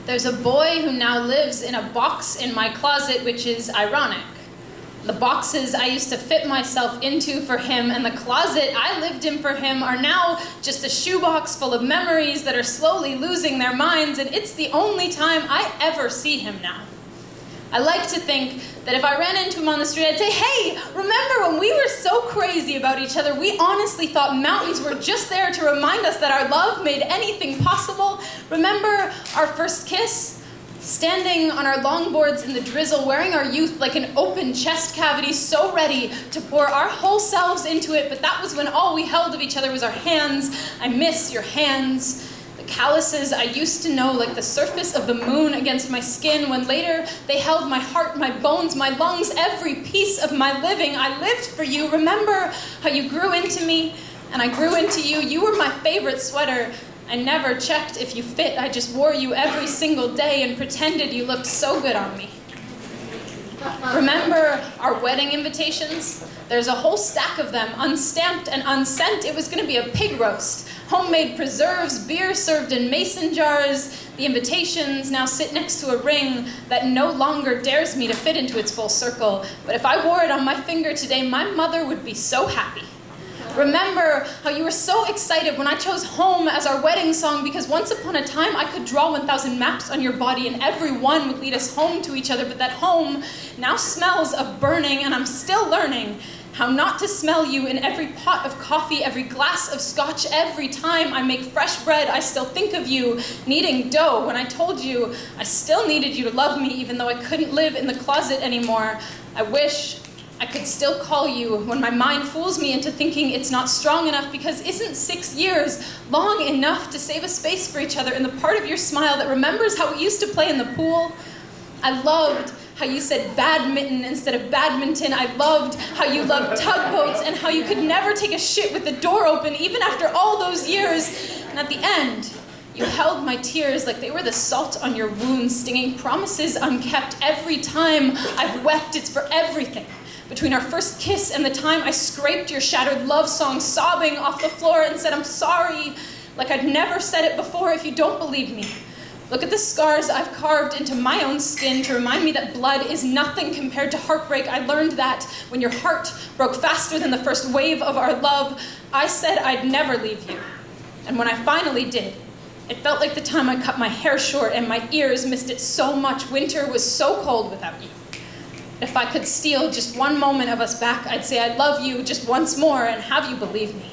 There's a boy who now lives in a box in my closet, which is ironic. The boxes I used to fit myself into for him and the closet I lived in for him are now just a shoebox full of memories that are slowly losing their minds, and it's the only time I ever see him now. I like to think that if I ran into him on the street, I'd say, hey, remember when we were so crazy about each other, we honestly thought mountains were just there to remind us that our love made anything possible? Remember our first kiss? Standing on our longboards in the drizzle, wearing our youth like an open chest cavity, so ready to pour our whole selves into it, but that was when all we held of each other was our hands. I miss your hands. Calluses I used to know like the surface of the moon against my skin, when later they held my heart, my bones, my lungs, every piece of my living. I lived for you. Remember how you grew into me and I grew into you. You were my favorite sweater. I never checked if you fit. I just wore you every single day and pretended you looked so good on me. Remember our wedding invitations? There's a whole stack of them, unstamped and unsent. It was going to be a pig roast. Homemade preserves, beer served in mason jars. The invitations now sit next to a ring that no longer dares me to fit into its full circle. But if I wore it on my finger today, my mother would be so happy. Remember how you were so excited when I chose Home as our wedding song, because once upon a time I could draw 1,000 maps on your body and every one would lead us home to each other, but that home now smells of burning, and I'm still learning how not to smell you in every pot of coffee, every glass of scotch. Every time I make fresh bread, I still think of you kneading dough when I told you I still needed you to love me, even though I couldn't live in the closet anymore. I wish I could still call you when my mind fools me into thinking it's not strong enough, because isn't 6 years long enough to save a space for each other in the part of your smile that remembers how we used to play in the pool? I loved how you said badminton instead of badminton. I loved how you loved tugboats and how you could never take a shit with the door open, even after all those years. And at the end, you held my tears like they were the salt on your wounds, stinging promises unkept. Every time I've wept, it's for everything. Between our first kiss and the time I scraped your shattered love song, sobbing off the floor, and said I'm sorry, like I'd never said it before. If you don't believe me, look at the scars I've carved into my own skin to remind me that blood is nothing compared to heartbreak. I learned that when your heart broke faster than the first wave of our love. I said I'd never leave you. And when I finally did, it felt like the time I cut my hair short and my ears missed it so much. Winter was so cold without you. If I could steal just one moment of us back, I'd say I love you just once more and have you believe me.